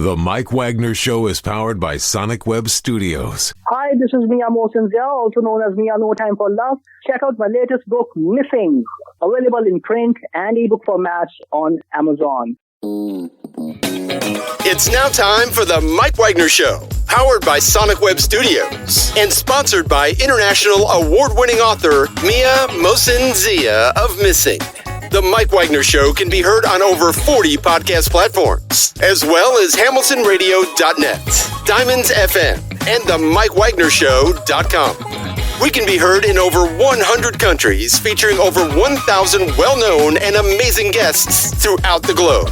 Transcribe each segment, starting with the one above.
The Mike Wagner Show is powered by Sonic Web Studios. Hi, this is Mia Mosinzia, also known as Mia No Time for Love. Check out my latest book, Missing, available in print and ebook formats on Amazon. It's now time for the Mike Wagner Show, powered by Sonic Web Studios and sponsored by international award-winning author Mia Mosinzia of Missing. The Mike Wagner Show can be heard on over 40 podcast platforms, as well as hamiltonradio.net, Diamonds FM, and the MikeWagnerShow.com. We can be heard in over 100 countries, featuring over 1,000 well-known and amazing guests throughout the globe.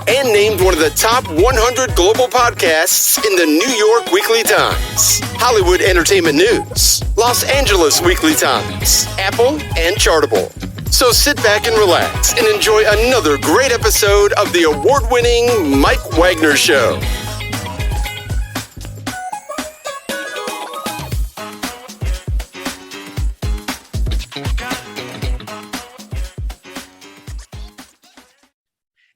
And named one of the top 100 global podcasts in the New York Weekly Times, Hollywood Entertainment News, Los Angeles Weekly Times, Apple, and Chartable. So sit back and relax and enjoy another great episode of the award-winning Mike Wagner Show.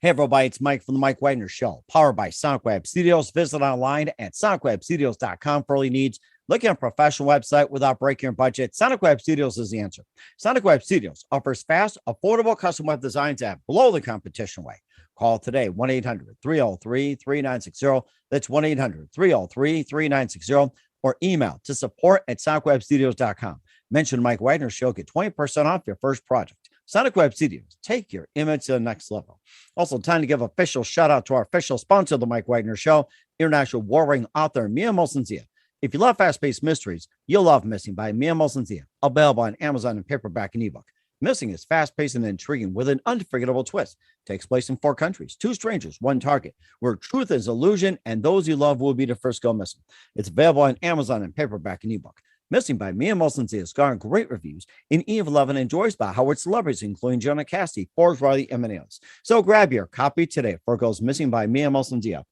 Hey everybody, it's Mike from the Mike Wagner Show, powered by Sonic Web Studios. Visit online at sonicwebstudios.com for all your needs. Looking at a professional website without breaking your budget? Sonic Web Studios is the answer. Sonic Web Studios offers fast, affordable custom web designs at below the competition rate. Call today, 1-800-303-3960. That's 1-800-303-3960. Or email to support@sonicwebstudios.com. Mention Mike Wagner Show, get 20% off your first project. Sonic Web Studios, take your image to the next level. Also, time to give official shout out to our official sponsor of the Mike Wagner Show, international warring author Mia Mosinzia. If you love fast-paced mysteries, you'll love Missing by Mia Mosinzia, available on Amazon in paperback and ebook. Missing is fast-paced and intriguing with an unforgettable twist. Takes place in 4 countries, 2 strangers, 1 target, where truth is illusion and those you love will be the first go missing. It's available on Amazon in paperback and ebook. Missing by Mia Mosinzia has garnered great reviews in Eve 11 enjoys by Howard celebrities, including Jonah Cassidy, Forbes, Riley, and many others. So grab your copy today for it goes Missing by Mia Mosinzia,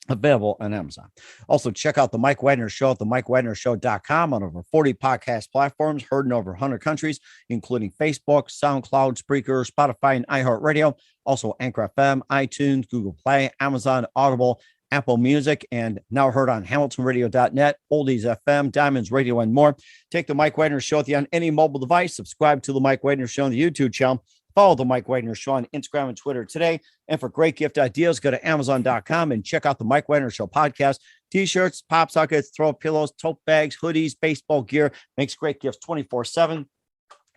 available on Amazon. Also, check out the Mike Wagner Show at the MikeWagnerShow.com on over 40 podcast platforms, heard in over 100 countries, including Facebook, SoundCloud, Spreaker, Spotify, and iHeartRadio. Also, Anchor FM, iTunes, Google Play, Amazon, Audible, Apple Music, and now heard on hamiltonradio.net, Oldies FM, Diamonds Radio, and more. Take the Mike Wagner Show with you on any mobile device. Subscribe to the Mike Wagner Show on the YouTube channel. Follow the Mike Wagner Show on Instagram and Twitter today. And for great gift ideas, go to Amazon.com and check out the Mike Wagner Show podcast. T-shirts, pop sockets, throw pillows, tote bags, hoodies, baseball gear. Makes great gifts 24/7.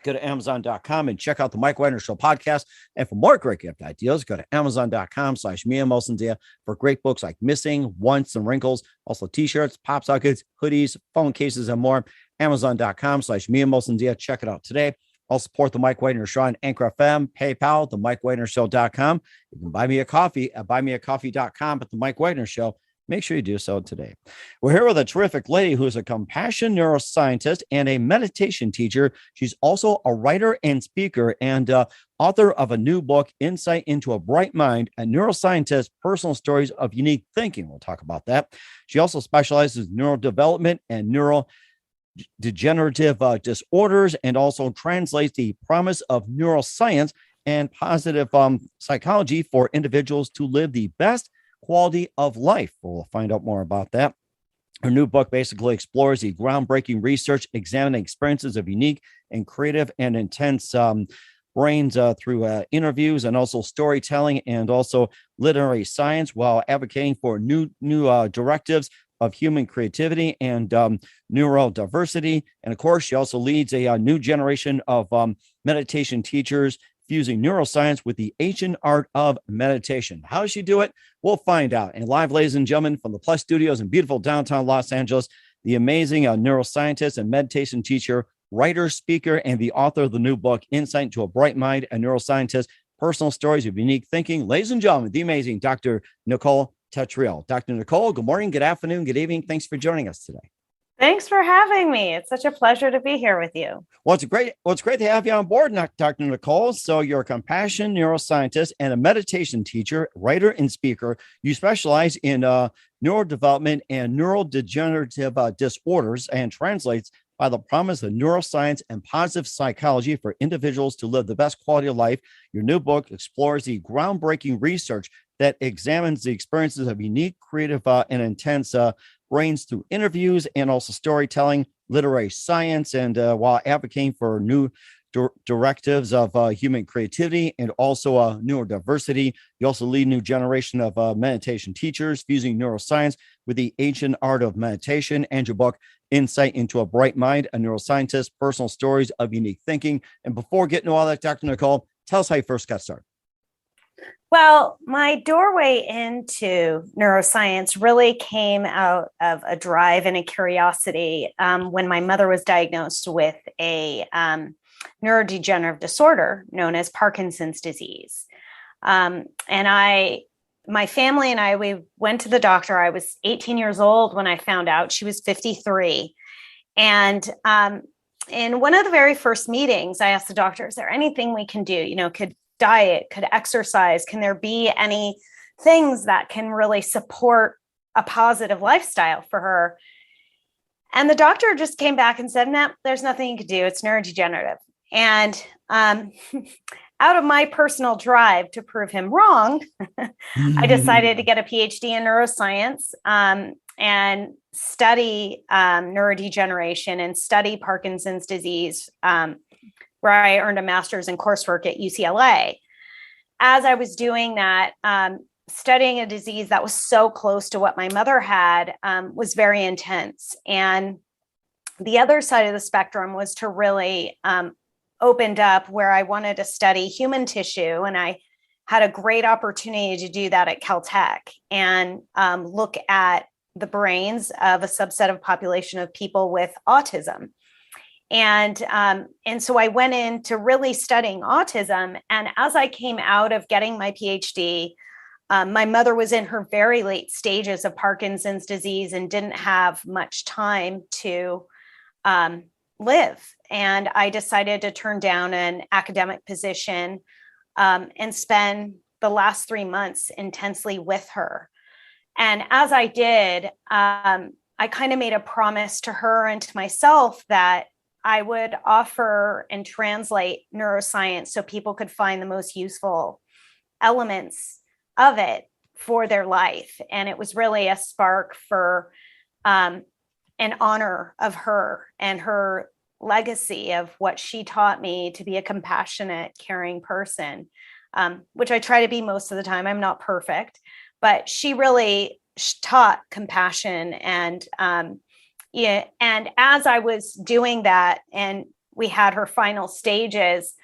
Go to Amazon.com and check out the Mike Wagner Show podcast. And for more great gift ideas, go to Amazon.com/Mia Mosinzia for great books like Missing, Once, and Wrinkles. Also T-shirts, pop sockets, hoodies, phone cases, and more. Amazon.com/Mia Mosinzia. Check it out today. I'll support the Mike Wagner Show on Anchor FM, PayPal, the MikeWagnerShow.com. You can buy me a coffee at buymeacoffee.com. But the Mike Wagner Show, make sure you do so today. We're here with a terrific lady who's a compassion neuroscientist and a meditation teacher. She's also a writer and speaker and author of a new book, Insight into a Bright Mind, a neuroscientist, personal stories of unique thinking. We'll talk about that. She also specializes in neurodevelopment and neurodegenerative disorders, and also translates the promise of neuroscience and positive psychology for individuals to live the best quality of life. We'll find out more about that. Her new book basically explores the groundbreaking research, examining experiences of unique and creative and intense brains through interviews and also storytelling and also literary science, while advocating for new directives of human creativity and neurodiversity. And of course, she also leads a new generation of meditation teachers, fusing neuroscience with the ancient art of meditation. How does she do it? We'll find out. And live, ladies and gentlemen, from the Plus Studios in beautiful downtown Los Angeles, the amazing neuroscientist and meditation teacher, writer, speaker, and the author of the new book, Insight into a Bright Mind, a neuroscientist, personal stories of unique thinking. Ladies and gentlemen, the amazing Dr. Nicole Tetreault. Dr. Nicole, good morning, good afternoon, good evening. Thanks for joining us today. Thanks for having me. It's such a pleasure to be here with you. Well, it's great to have you on board, Dr. Nicole. So you're a compassion neuroscientist and a meditation teacher, writer, and speaker. You specialize in neurodevelopment and neurodegenerative disorders and translates by the promise of neuroscience and positive psychology for individuals to live the best quality of life. Your new book explores the groundbreaking research that examines the experiences of unique, creative, and intense brains through interviews and also storytelling, literary science, and while advocating for new directives of human creativity and also neurodiversity. You also lead a new generation of meditation teachers fusing neuroscience with the ancient art of meditation, and your book, Insight into a Bright Mind, a Neuroscientist, Personal Stories of Unique Thinking. And before getting to all that, Dr. Nicole, tell us how you first got started. Well, my doorway into neuroscience really came out of a drive and a curiosity when my mother was diagnosed with a neurodegenerative disorder known as Parkinson's disease. My family and I, we went to the doctor. I was 18 years old when I found out. She was 53. And in one of the very first meetings, I asked the doctor, is there anything we can do? You know, could diet, could exercise, can there be any things that can really support a positive lifestyle for her? And the doctor just came back and said, no, there's nothing you could do. It's neurodegenerative. And out of my personal drive to prove him wrong, I decided to get a PhD in neuroscience and study neurodegeneration and study Parkinson's disease, where I earned a master's in coursework at UCLA. As I was doing that, studying a disease that was so close to what my mother had was very intense. And the other side of the spectrum was to really opened up where I wanted to study human tissue. And I had a great opportunity to do that at Caltech and look at the brains of a subset of population of people with autism. And so I went into really studying autism. And as I came out of getting my PhD, my mother was in her very late stages of Parkinson's disease and didn't have much time to live. And I decided to turn down an academic position and spend the last 3 months intensely with her. And as I did, I kind of made a promise to her and to myself that I would offer and translate neuroscience so people could find the most useful elements of it for their life. And it was really a spark for an honor of her and her legacy of what she taught me to be a compassionate, caring person, which I try to be most of the time. I'm not perfect, but she really taught compassion. And as I was doing that and we had her final stages,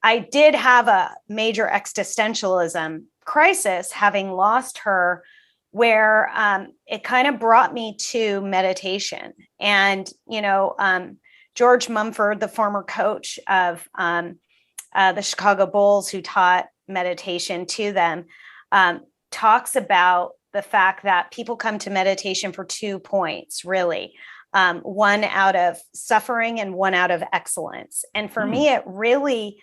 I did have a major existentialism crisis, having lost her, where it kind of brought me to meditation. And, George Mumford, the former coach of the Chicago Bulls, who taught meditation to them, talks about the fact that people come to meditation for 2 points, really. One out of suffering and one out of excellence. And for me, it really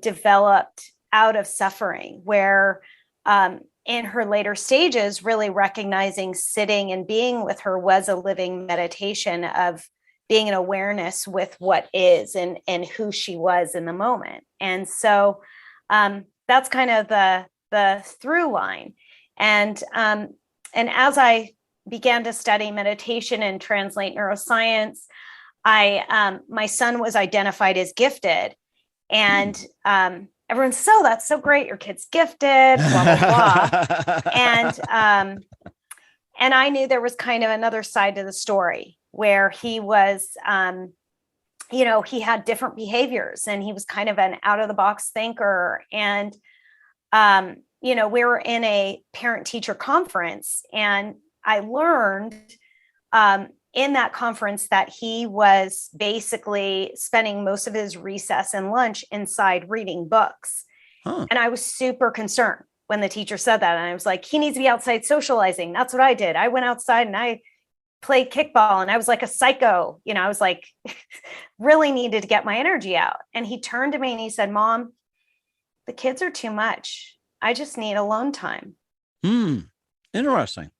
developed out of suffering, where in her later stages, really recognizing sitting and being with her was a living meditation of being in awareness with what is and who she was in the moment. And so that's kind of the through line. And as I began to study meditation and translate neuroscience, my son was identified as gifted. And everyone said, "Oh, that's so great. Your kid's gifted, blah, blah, blah." And I knew there was kind of another side to the story where he was, he had different behaviors and he was kind of an out of the box thinker. And, we were in a parent teacher conference, and I learned in that conference that he was basically spending most of his recess and lunch inside reading books. Huh. And I was super concerned when the teacher said that. And I was like, he needs to be outside socializing. That's what I did. I went outside and I played kickball, and I was like a psycho. I was like, really needed to get my energy out. And he turned to me and he said, "Mom, the kids are too much. I just need alone time." Interesting.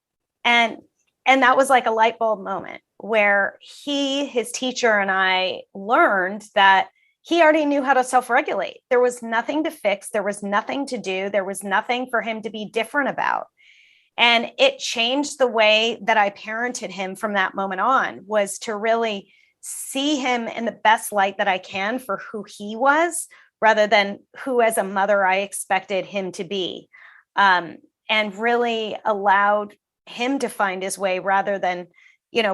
And And that was like a light bulb moment where his teacher and I learned that he already knew how to self-regulate. There was nothing to fix. There was nothing to do. There was nothing for him to be different about. And it changed the way that I parented him from that moment on, was to really see him in the best light that I can for who he was, rather than who as a mother I expected him to be. And really allowed him to find his way rather than,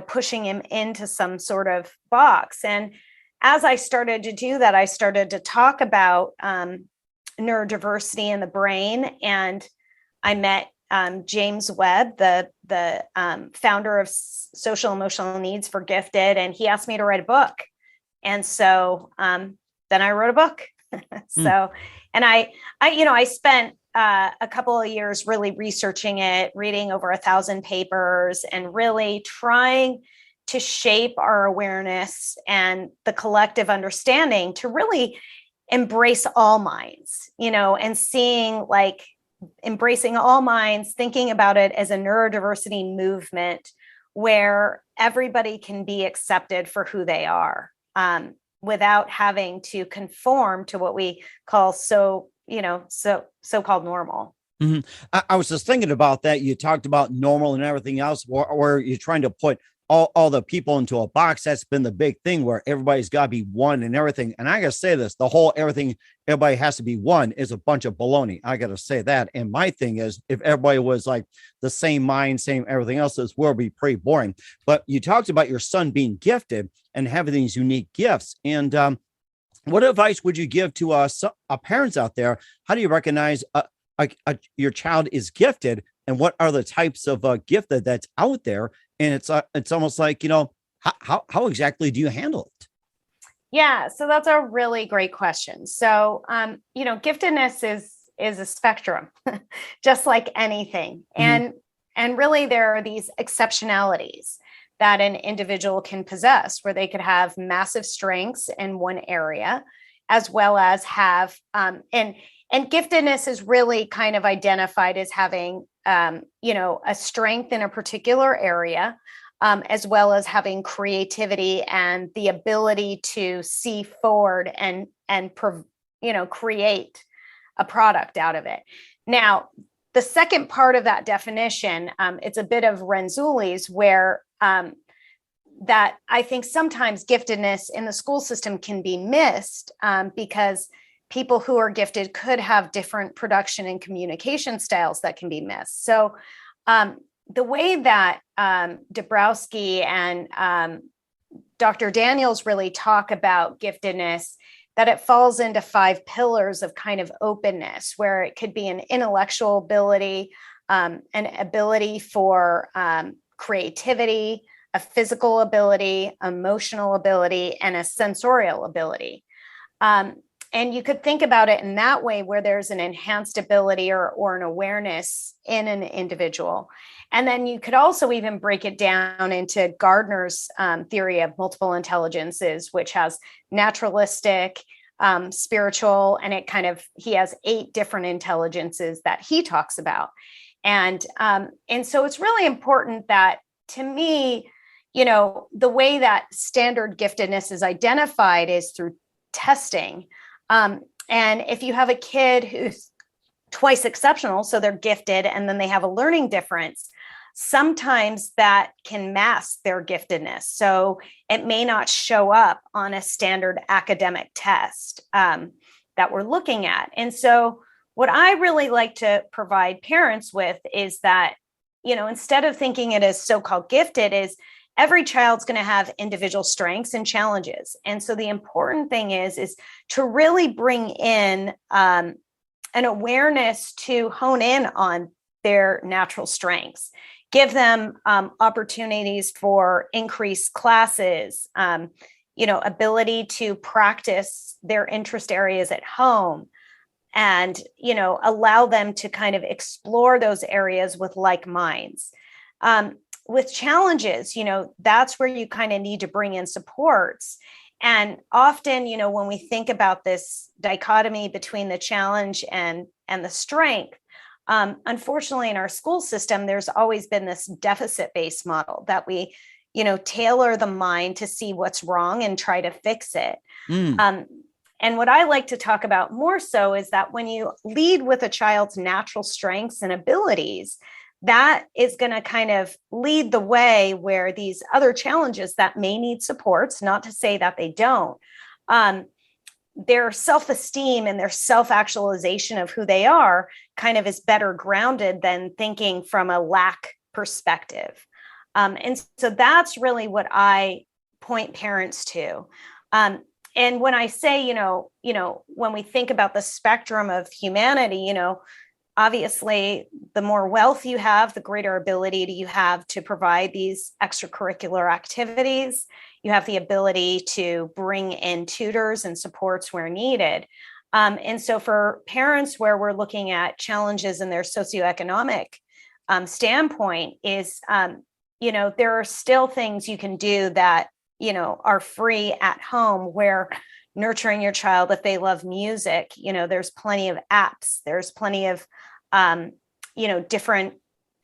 pushing him into some sort of box. And as I started to do that, I started to talk about neurodiversity in the brain. And I met James Webb, the founder of Social Emotional Needs for Gifted, and he asked me to write a book. And so then I wrote a book. So, and I spent a couple of years really researching it, reading over 1,000 papers, and really trying to shape our awareness and the collective understanding to really embrace all minds, and seeing like embracing all minds, thinking about it as a neurodiversity movement where everybody can be accepted for who they are, without having to conform to what we call so-called normal. Mm-hmm. I was just thinking about that. You talked about normal and everything else, where you're trying to put all the people into a box. That's been the big thing, where everybody's got to be one and everything. And I got to say this, the whole everything, everybody has to be one is a bunch of baloney. I got to say that. And my thing is, if everybody was like the same mind, same everything else, this world would be pretty boring. But you talked about your son being gifted and having these unique gifts. And what advice would you give to parents out there? How do you recognize your child is gifted, and what are the types of gift that's out there? And it's almost like, how exactly do you handle it? Yeah, so that's a really great question. So, giftedness is a spectrum, just like anything. Mm-hmm. And really there are these exceptionalities that an individual can possess, where they could have massive strengths in one area, as well as have, and giftedness is really kind of identified as having, a strength in a particular area, as well as having creativity and the ability to see forward and create a product out of it. Now, the second part of that definition, it's a bit of Renzulli's, where that I think sometimes giftedness in the school system can be missed, because people who are gifted could have different production and communication styles that can be missed. So the way that Dabrowski and Dr. Daniels really talk about giftedness, that it falls into 5 pillars of kind of openness, where it could be an intellectual ability, an ability for creativity, a physical ability, emotional ability, and a sensorial ability. And you could think about it in that way, where there's an enhanced ability or an awareness in an individual. And then you could also even break it down into Gardner's theory of multiple intelligences, which has naturalistic, spiritual, and he has 8 different intelligences that he talks about. And so it's really important that, to me, the way that standard giftedness is identified is through testing. And if you have a kid who's twice exceptional, so they're gifted, and then they have a learning difference, sometimes that can mask their giftedness. So it may not show up on a standard academic test that we're looking at. And so what I really like to provide parents with is that, instead of thinking it as so-called gifted, is every child's going to have individual strengths and challenges. And so the important thing is to really bring in an awareness to hone in on their natural strengths, give them opportunities for increased classes, ability to practice their interest areas at home, and, allow them to kind of explore those areas with like minds. With challenges, that's where you kind of need to bring in supports. And often, when we think about this dichotomy between the challenge and the strength, Unfortunately, in our school system, there's always been this deficit-based model that we, tailor the mind to see what's wrong and try to fix it. And what I like to talk about more so is that when you lead with a child's natural strengths and abilities, that is going to kind of lead the way where these other challenges that may need supports, not to say that they don't, their self-esteem and their self-actualization of who they are kind of is better grounded than thinking from a lack perspective. And so that's really what I point parents to. And when I say, when we think about the spectrum of humanity, obviously, the more wealth you have, the greater ability you have to provide these extracurricular activities. You have the ability to bring in tutors and supports where needed. And so for parents where we're looking at challenges in their socioeconomic standpoint is, there are still things you can do that, are free at home where nurturing your child, if they love music, there's plenty of apps, there's plenty of, different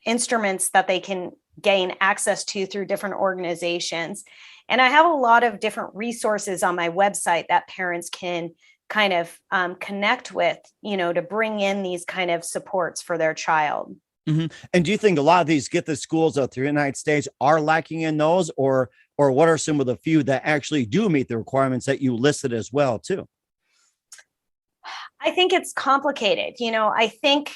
instruments that they can gain access to through different organizations. And I have a lot of different resources on my website that parents can kind of connect with, to bring in these kind of supports for their child. Mm-hmm. And do you think a lot of these gifted schools through the United States are lacking in those, or what are some of the few that actually do meet the requirements that you listed as well, too? I think it's complicated. I think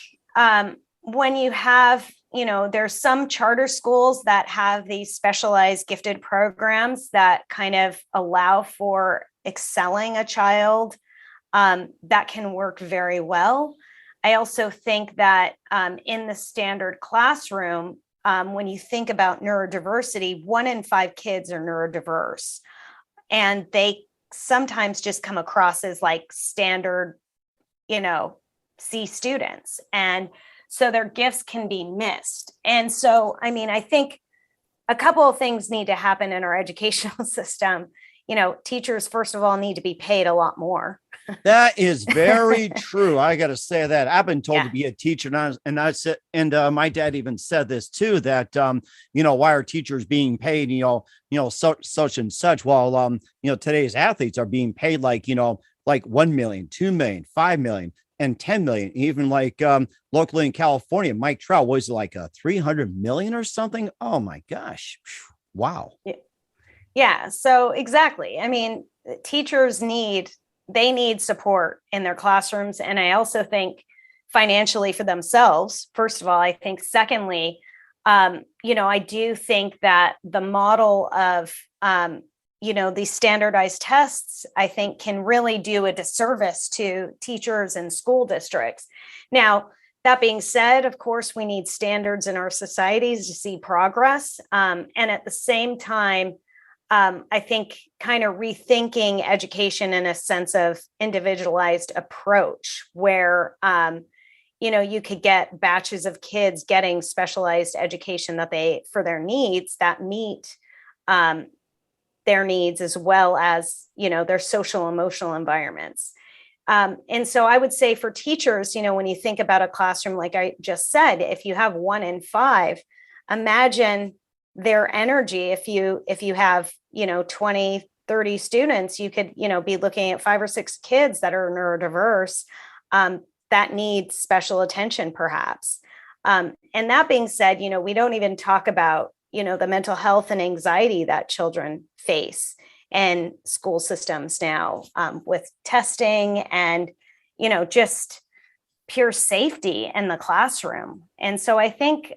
when you have, there's some charter schools that have these specialized gifted programs that kind of allow for excelling a child, that can work very well. I also think that in the standard classroom, when you think about neurodiversity, 1 in 5 kids are neurodiverse, and they sometimes just come across as like standard, C students. And so their gifts can be missed. And so, I think a couple of things need to happen in our educational system. Teachers, first of all, need to be paid a lot more. That is very true. I got to say that I've been told to be a teacher, and my dad even said this too, that, why are teachers being paid, such and such, while, today's athletes are being paid like 1 million, 2 million, 5 million, and 10 million, even like locally in California, Mike Trout was like a 300 million or something. Oh my gosh. Wow. Yeah. So exactly. Teachers need support in their classrooms. And I also think financially for themselves, first of all. I think secondly, I do think that the model of, these standardized tests, I think can really do a disservice to teachers and school districts. Now, that being said, of course, we need standards in our societies to see progress. And at the same time, I think kind of rethinking education in a sense of individualized approach where, you could get batches of kids getting specialized education for their needs that meet their needs as well as, their social emotional environments. And so I would say for teachers, when you think about a classroom, like I just said, if you have 1 in 5, imagine their energy. If you have, 20, 30 students, you could, be looking at 5 or 6 kids that are neurodiverse, that need special attention perhaps. And that being said, we don't even talk about, the mental health and anxiety that children face in school systems now, with testing and, just pure safety in the classroom. And so I think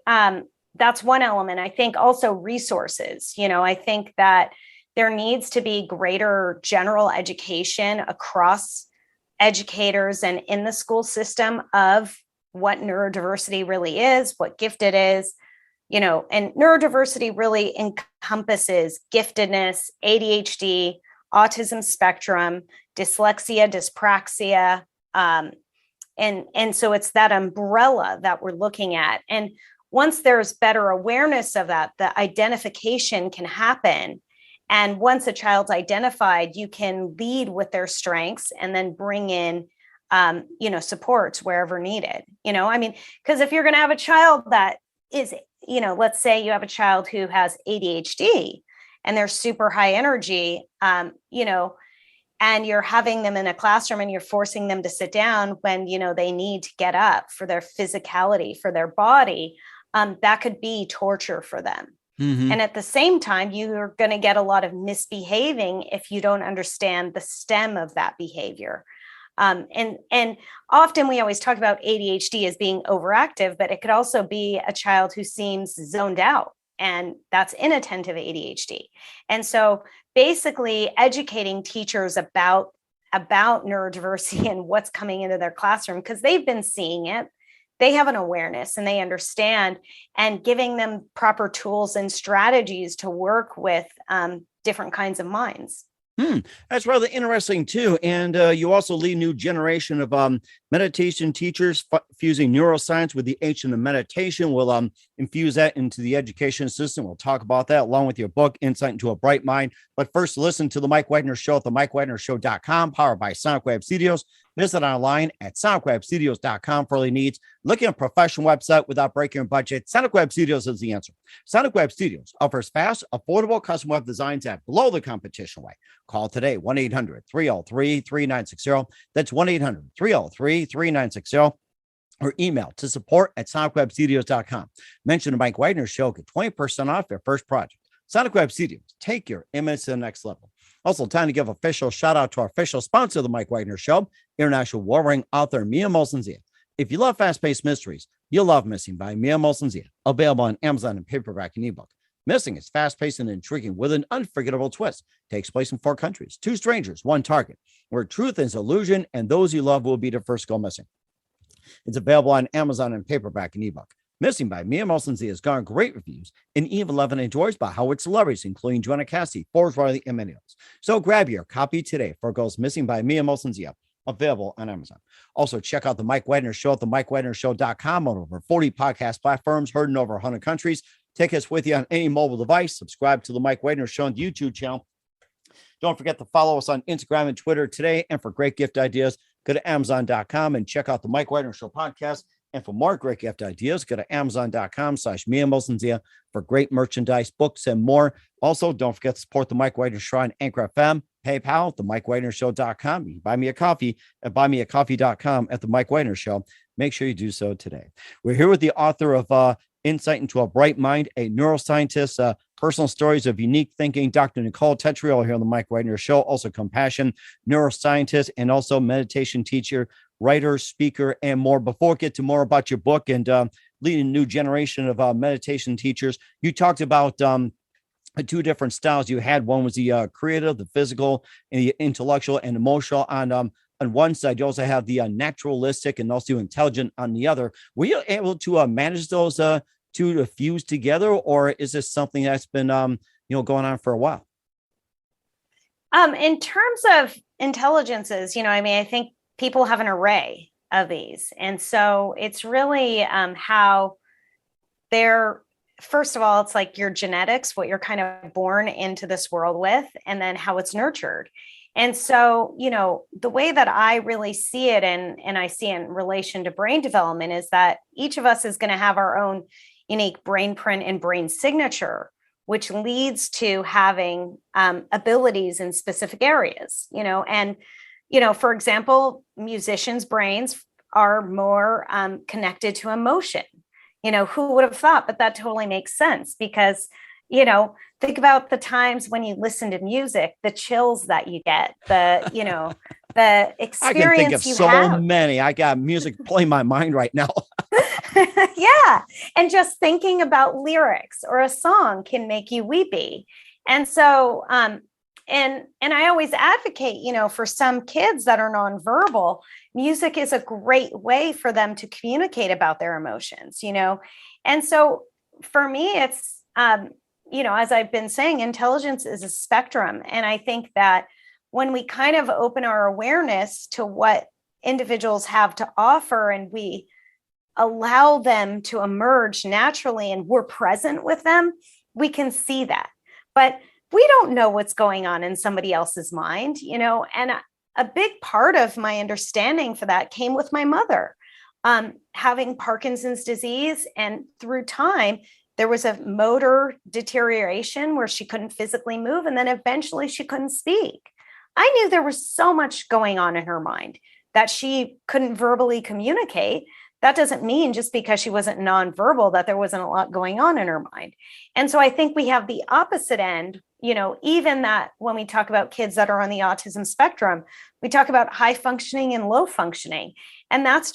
that's one element. I think also resources, I think that there needs to be greater general education across educators and in the school system of what neurodiversity really is, what gifted is, and neurodiversity really encompasses giftedness, ADHD, autism spectrum, dyslexia, dyspraxia. And so it's that umbrella that we're looking at. And once there's better awareness of that, the identification can happen. And once a child's identified, you can lead with their strengths and then bring in supports wherever needed. Because if you're going to have a child that is, let's say you have a child who has ADHD and they're super high energy, and you're having them in a classroom and you're forcing them to sit down when, they need to get up for their physicality, for their body, that could be torture for them. Mm-hmm. And at the same time, you're going to get a lot of misbehaving if you don't understand the stem of that behavior. And often we always talk about ADHD as being overactive, but it could also be a child who seems zoned out, and that's inattentive ADHD. And so basically educating teachers about neurodiversity and what's coming into their classroom, because they've been seeing it, they have an awareness and they understand, and giving them proper tools and strategies to work with different kinds of minds. That's rather interesting too. And you also lead a new generation of meditation teachers, fusing neuroscience with the ancient of meditation. We'll infuse that into the education system. We'll talk about that along with your book, Insight into a Bright Mind. But first, listen to the Mike Wagner Show at the MikeWagnerShow.com, powered by Sonic Web Studios. Visit online at sonicwebstudios.com for all your needs. Looking at a professional website without breaking your budget, Sonic Web Studios is the answer. Sonic Web Studios offers fast, affordable custom web designs that blow the competition away. Call today, 1-800-303-3960. That's 1-800-303-3960. Or email to support@sonicwebstudios.com. Mention the Mike Wagner Show, get 20% off your first project. Sonic Web Studios, take your image to the next level. Also, time to give official shout out to our official sponsor of the Mike Wagner Show, international warring author Mia Molson-Zia. If you love fast-paced mysteries, you'll love Missing by Mia Molson-Zia, available on Amazon in paperback and ebook. Missing is fast-paced and intriguing with an unforgettable twist. Takes place in 4 countries, 2 strangers, 1 target, where truth is illusion and those you love will be the first go missing. It's available on Amazon in paperback and ebook. Missing by Mia Molson-Zia has garnered great reviews and even 11 enjoys by Howard celebrities, including Joanna Cassidy, Forbes Riley, and many others. So grab your copy today for Girls Missing by Mia Molson-Zia, available on Amazon. Also, check out the Mike Wagner Show at the MikeWagnerShow.com on over 40 podcast platforms, heard in over 100 countries. Take us with you on any mobile device. Subscribe to the Mike Wagner Show on the YouTube channel. Don't forget to follow us on Instagram and Twitter today. And for great gift ideas, go to Amazon.com and check out the Mike Wagner Show podcast. And for more great gift ideas, go to Amazon.com/Mia Molson-Zia for great merchandise, books, and more. Also, don't forget to support the Mike Wagner Show on Anchor FM, PayPal, the MikeWagnerShow.com. You can buy me a coffee at buymeacoffee.com at the Mike Wagner Show. Make sure you do so today. We're here with the author of Insight into a Bright Mind, a neuroscientist, personal stories of unique thinking, Dr. Nicole Tetreault here on the Mike Wagner Show, also compassion, neuroscientist, and also meditation teacher, writer, speaker, and more. Before we get to more about your book and leading a new generation of meditation teachers, you talked about 2 different styles you had. One was the creative, the physical, and the intellectual and emotional on one side. You also have the naturalistic and also intelligent on the other. Were you able to manage those 2 to fuse together, or is this something that's been going on for a while? In terms of intelligences, I think people have an array of these. And so it's really how they're, first of all, it's like your genetics, what you're kind of born into this world with, and then how it's nurtured. And so, the way that I really see it, and I see it in relation to brain development, is that each of us is going to have our own unique brain print and brain signature, which leads to having abilities in specific areas, and for example, musicians' brains are more connected to emotion. Who would have thought? But that totally makes sense because, think about the times when you listen to music, the chills that you get, the experience I can think of you so have. many. I got music playing my mind right now. Yeah. And just thinking about lyrics or a song can make you weepy. And so, and I always advocate, for some kids that are nonverbal, music is a great way for them to communicate about their emotions, And so for me, it's, as I've been saying, intelligence is a spectrum. And I think that when we kind of open our awareness to what individuals have to offer and we allow them to emerge naturally and we're present with them, we can see that. But we don't know what's going on in somebody else's mind, and a big part of my understanding for that came with my mother, having Parkinson's disease. And through time, there was a motor deterioration where she couldn't physically move. And then eventually she couldn't speak. I knew there was so much going on in her mind that she couldn't verbally communicate. That doesn't mean just because she wasn't nonverbal that there wasn't a lot going on in her mind. And so I think we have the opposite end, even that when we talk about kids that are on the autism spectrum, we talk about high functioning and low functioning. And that's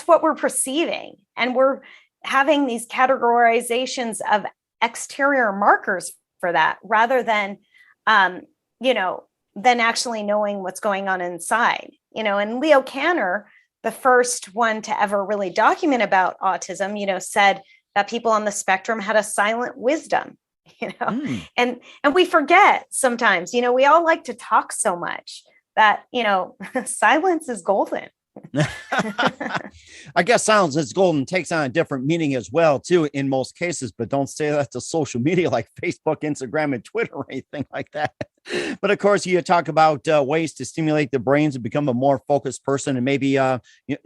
what we're perceiving. And we're having these categorizations of exterior markers for that rather than, than actually knowing what's going on inside, and Leo Kanner, the first one to ever really document about autism, said that people on the spectrum had a silent wisdom, and we forget sometimes, we all like to talk so much that, silence is golden. I guess silence is golden takes on a different meaning as well, too, in most cases, but don't say that to social media like Facebook, Instagram, and Twitter or anything like that. But of course, you talk about ways to stimulate the brains and become a more focused person, and maybe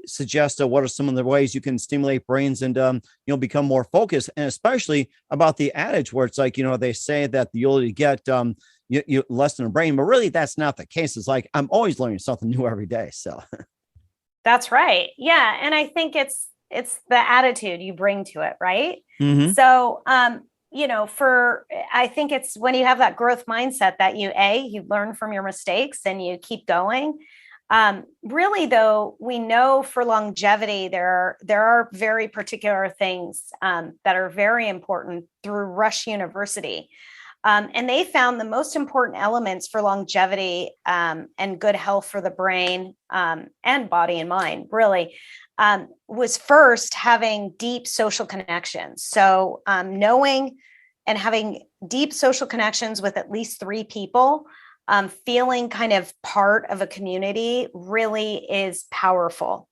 suggest what are some of the ways you can stimulate brains and become more focused, and especially about the adage where it's like, they say that the older you get, you less than a brain, but really that's not the case. It's like I'm always learning something new every day. So. That's right. Yeah. And I think it's the attitude you bring to it. Right. Mm-hmm. So, I think it's when you have that growth mindset that you learn from your mistakes and you keep going. Really though, we know for longevity, there are very particular things, that are very important through Rush University. And they found the most important elements for longevity and good health for the brain and body and mind, really, was first having deep social connections. So knowing and having deep social connections with at least 3 people, feeling kind of part of a community really is powerful.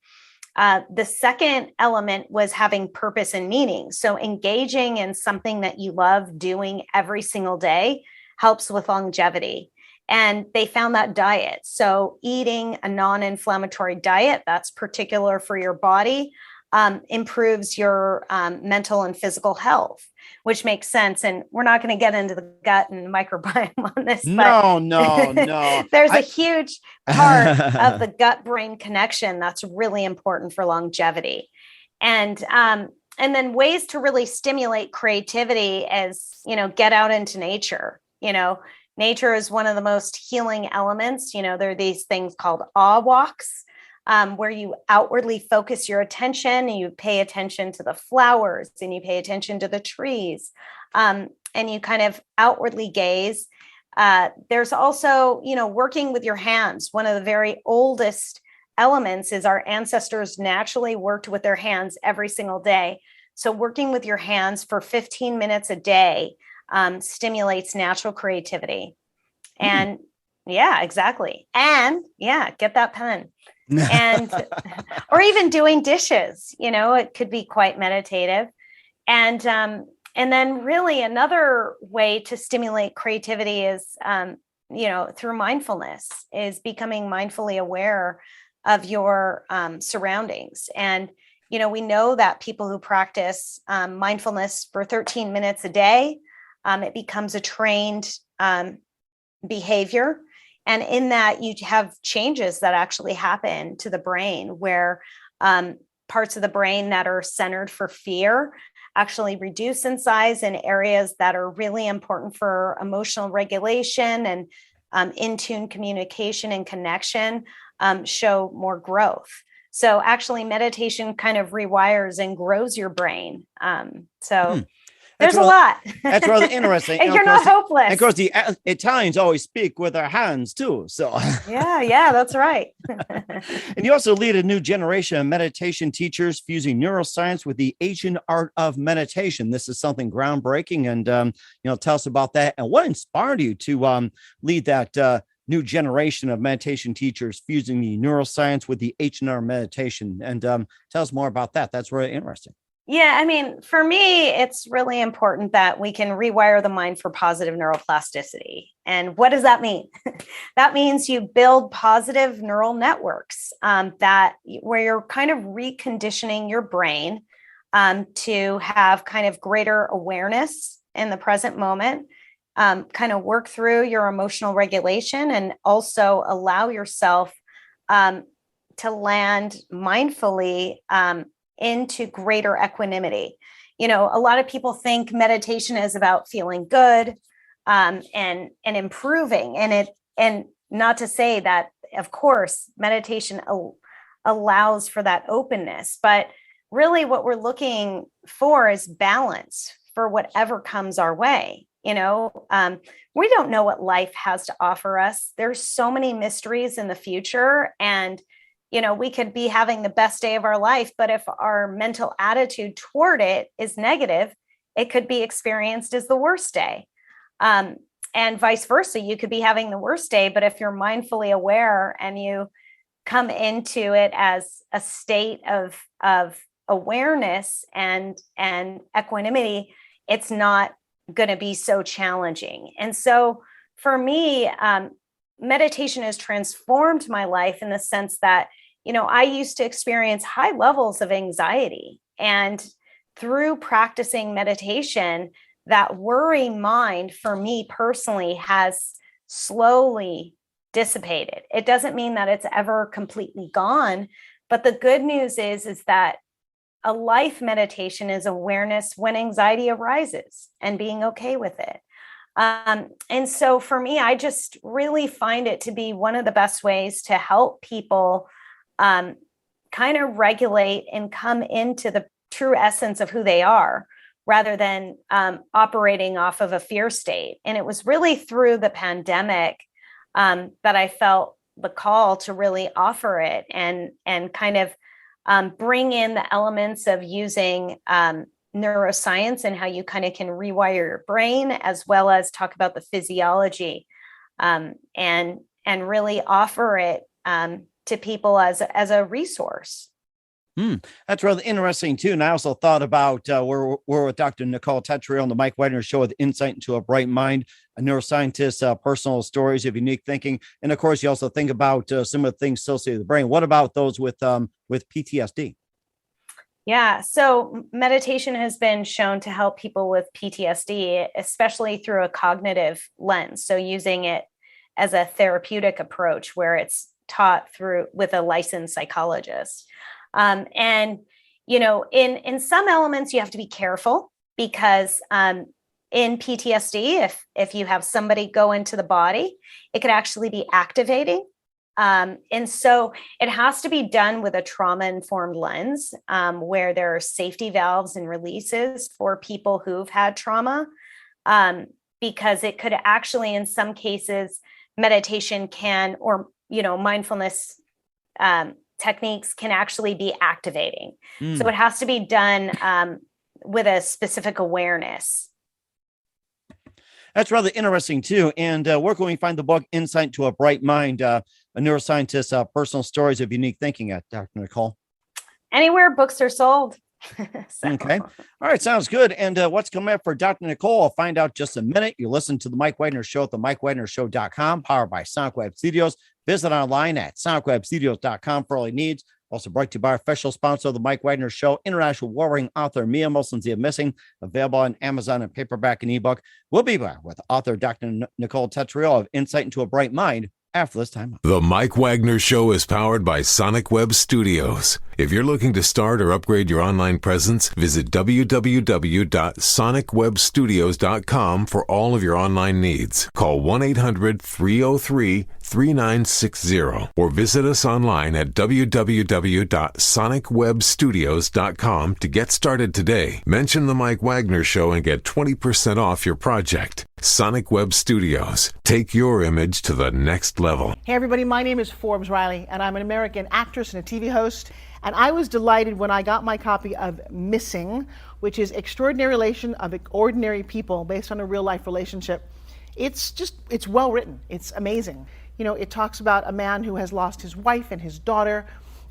The second element was having purpose and meaning. So engaging in something that you love doing every single day helps with longevity. And they found that diet. So eating a non-inflammatory diet that's particular for your body improves your mental and physical health, which makes sense. And we're not going to get into the gut and microbiome on this. No. There's a huge part of the gut-brain connection that's really important for longevity. And then ways to really stimulate creativity is, get out into nature. Nature is one of the most healing elements. There are these things called awe walks, where you outwardly focus your attention and you pay attention to the flowers and you pay attention to the trees, and you kind of outwardly gaze. There's also, working with your hands. One of the very oldest elements is our ancestors naturally worked with their hands every single day. So working with your hands for 15 minutes a day stimulates natural creativity. And yeah, exactly. And yeah, get that pen. And or even doing dishes, it could be quite meditative. And then really another way to stimulate creativity is through mindfulness, is becoming mindfully aware of your surroundings. And we know that people who practice mindfulness for 13 minutes a day, it becomes a trained behavior. And in that, you have changes that actually happen to the brain where parts of the brain that are centered for fear actually reduce in size, and areas that are really important for emotional regulation and in-tune communication and connection show more growth. So actually meditation kind of rewires and grows your brain. There's a lot. That's really interesting. And you're not hopeless. And of course, the Italians always speak with their hands too. So yeah, that's right. And you also lead a new generation of meditation teachers fusing neuroscience with the ancient art of meditation. This is something groundbreaking, and tell us about that and what inspired you to lead that new generation of meditation teachers fusing the neuroscience with the ancient art of meditation. And tell us more about that. That's really interesting. Yeah, I mean, for me, it's really important that we can rewire the mind for positive neuroplasticity. And what does that mean? That means you build positive neural networks that where you're kind of reconditioning your brain to have kind of greater awareness in the present moment, kind of work through your emotional regulation, and also allow yourself to land mindfully into greater equanimity. You know, a lot of people think meditation is about feeling good and improving, and not to say that, of course, meditation allows for that openness, but really what we're looking for is balance for whatever comes our way. You know, we don't know what life has to offer us. There's so many mysteries in the future, and you know, we could be having the best day of our life, but if our mental attitude toward it is negative, it could be experienced as the worst day. And vice versa, you could be having the worst day, but if you're mindfully aware and you come into it as a state of awareness and equanimity, it's not going to be so challenging. And so for me, meditation has transformed my life in the sense that, you know, I used to experience high levels of anxiety, and through practicing meditation, that worry mind for me personally has slowly dissipated. It doesn't mean that it's ever completely gone, but the good news is that a life meditation is awareness when anxiety arises and being okay with it. And so for me, I just really find it to be one of the best ways to help people kind of regulate and come into the true essence of who they are, rather than operating off of a fear state. And it was really through the pandemic that I felt the call to really offer it and kind of bring in the elements of using neuroscience and how you kind of can rewire your brain, as well as talk about the physiology and really offer it to people as a resource. That's really interesting too. And I also thought about we're with Dr. Nicole Tetreault on the Mike Wagner Show with Insight into a Bright Mind, a neuroscientist, personal stories of unique thinking, and of course, you also think about some of the things associated with the brain. What about those with PTSD? Yeah, so meditation has been shown to help people with PTSD, especially through a cognitive lens. So using it as a therapeutic approach, where it's taught through with a licensed psychologist. And, you know, in some elements, you have to be careful because in PTSD, if you have somebody go into the body, it could actually be activating. And so it has to be done with a trauma-informed lens where there are safety valves and releases for people who've had trauma, because it could actually, in some cases, meditation can, or mindfulness techniques can actually be activating. So it has to be done with a specific awareness. That's rather interesting too. And where can we find the book Insight into a Bright Mind, a neuroscientist, personal stories of unique thinking at Dr. Nicole? Anywhere books are sold. Okay. All right. Sounds good. And what's coming up for Dr. Nicole? I'll find out just a minute. You listen to the Mike Wagner Show at the MikeWagnerShow.com, powered by Sonic Web Studios. Visit online at sonicwebstudios.com for all your needs. Also brought to you by our official sponsor of the Mike Wagner Show, international warring author Mia Molson's Missing, available on Amazon and paperback and ebook. We'll be back with author Dr. Nicole Tetreault of Insight into a Bright Mind after this time. The Mike Wagner Show is powered by Sonic Web Studios. If you're looking to start or upgrade your online presence, visit www.sonicwebstudios.com for all of your online needs. Call 1-800-303-3960 or visit us online at www.sonicwebstudios.com to get started today. Mention the Mike Wagner Show and get 20% off your project. Sonic Web Studios. Take your image to the next level. Hey everybody, my name is Forbes Riley and I'm an American actress and a TV host. And I was delighted when I got my copy of Missing, which is Extraordinary Relation of Ordinary People based on a real life relationship. It's well written. It's amazing. You know, it talks about a man who has lost his wife and his daughter,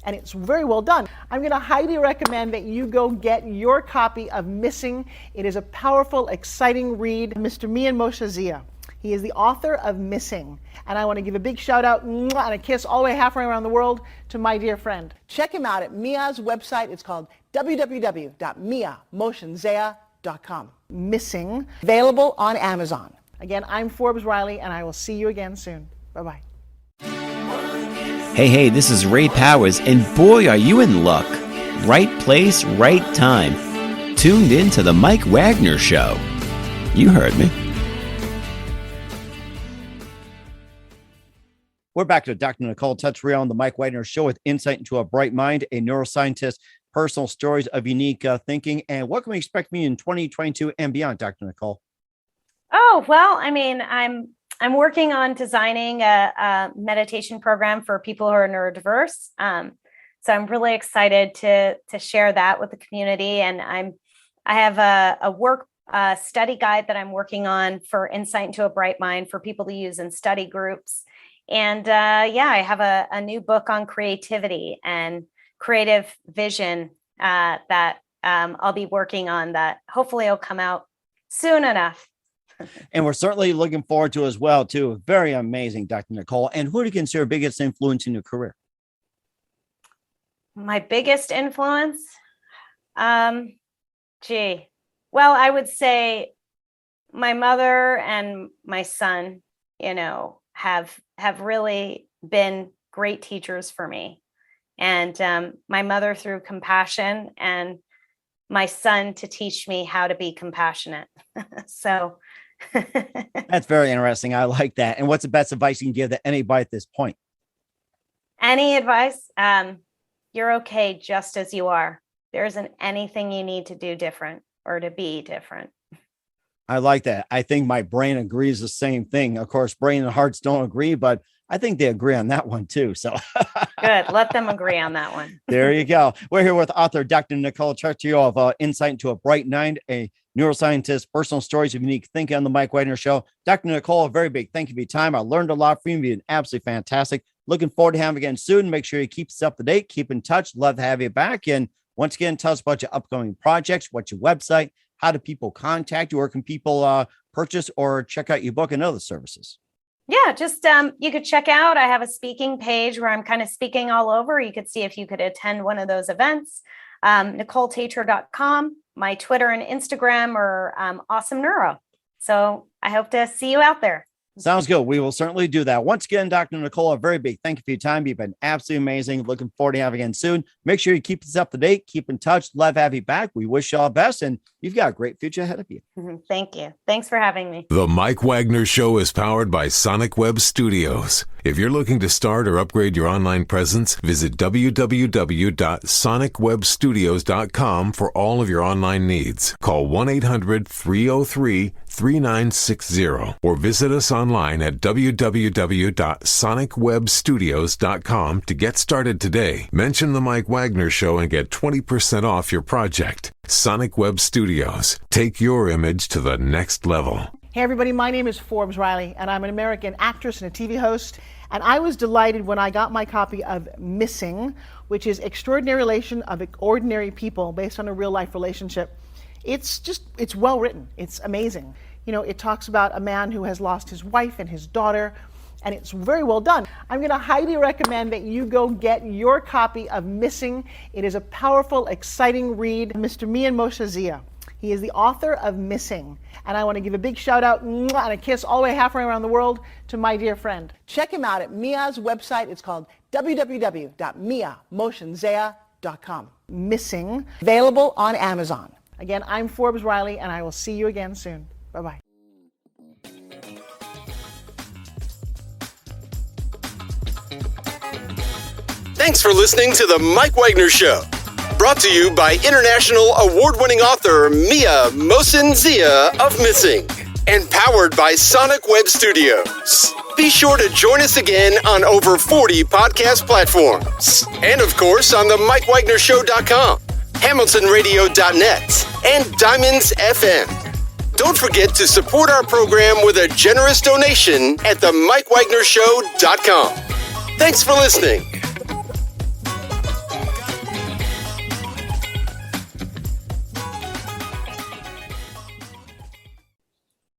and it's very well done. I'm going to highly recommend that you go get your copy of Missing. It is a powerful, exciting read. Mr. Mian Moshe Zia. He is the author of Missing. And I want to give a big shout out and a kiss all the way halfway around the world to my dear friend. Check him out at Mia's website. It's called www.miamoshenzea.com. Missing, available on Amazon. Again, I'm Forbes Riley, and I will see you again soon. Bye-bye. Hey, this is Ray Powers, and boy, are you in luck. Right place, right time. Tuned in to the Mike Wagner Show. You heard me. We're back to Dr. Nicole Tetreault on the Mike Wagner Show with Insight into a Bright Mind, a neuroscientist, personal stories of unique thinking. And what can we expect from you in 2022 and beyond, Dr. Nicole? Oh, well, I mean, I'm working on designing a meditation program for people who are neurodiverse. So I'm really excited to share that with the community. And I have a work study guide that I'm working on for Insight into a Bright Mind for people to use in study groups. And I have a new book on creativity and creative vision that I'll be working on that hopefully will come out soon enough. And we're certainly looking forward to as well, too. Very amazing, Dr. Nicole. And who do you consider biggest influence in your career? My biggest influence? Well, I would say my mother and my son, have really been great teachers for me. And my mother through compassion, and my son to teach me how to be compassionate. So that's very interesting. I like that. And what's the best advice you can give to anybody at this point? Any advice? You're okay just as you are. There isn't anything you need to do different or to be different. I like that. I think my brain agrees the same thing. Of course, brain and hearts don't agree, but I think they agree on that one too. So good. Let them agree on that one. There you go. We're here with author Dr. Nicole Tetreault of Insight into a Bright Mind, a neuroscientist, personal stories of unique thinking on the Mike Wagner Show. Dr. Nicole, a very big thank you for your time. I learned a lot from you. You've been absolutely fantastic. Looking forward to having you again soon. Make sure you keep us up to date. Keep in touch. Love to have you back. And once again, tell us about your upcoming projects. What's your website? How do people contact you? Or can people purchase or check out your book and other services? Yeah, just you could check out. I have a speaking page where I'm kind of speaking all over. You could see if you could attend one of those events. NicoleTetreault.com. My Twitter and Instagram are Awesome Neuro. So I hope to see you out there. Sounds good. We will certainly do that. Once again, Dr. Nicole, a very big thank you for your time. You've been absolutely amazing. Looking forward to having you again soon. Make sure you keep us up to date. Keep in touch. Love to have you back. We wish you all the best, and you've got a great future ahead of you. Thank you. Thanks for having me. The Mike Wagner Show is powered by Sonic Web Studios. If you're looking to start or upgrade your online presence, visit www.sonicwebstudios.com for all of your online needs. Call 1-800-303-3960 or visit us online at www.sonicwebstudios.com to get started today. Mention the Mike Wagner Show and get 20% off your project. Sonic Web Studios. Take your image to the next level. Hey everybody, my name is Forbes Riley, and I'm an American actress and a TV host. And I was delighted when I got my copy of Missing, which is Extraordinary Relation of Ordinary People based on a real life relationship. It's well written. It's amazing. It talks about a man who has lost his wife and his daughter, and it's very well done. I'm going to highly recommend that you go get your copy of Missing. It is a powerful, exciting read. Mr. Mian Moshe Zia. He is the author of Missing. And I want to give a big shout out and a kiss all the way halfway around the world to my dear friend. Check him out at Mia's website. It's called www.miamoshenzea.com. Missing, available on Amazon. Again, I'm Forbes Riley, and I will see you again soon. Bye-bye. Thanks for listening to The Mike Wagner Show. Brought to you by international award-winning author Mia Mohsen-Zia of Missing, and powered by Sonic Web Studios. Be sure to join us again on over 40 podcast platforms, and of course on the MikeWagnerShow.com, HamiltonRadio.net, and Diamonds FM. Don't forget to support our program with a generous donation at the MikeWagnerShow.com. Thanks for listening.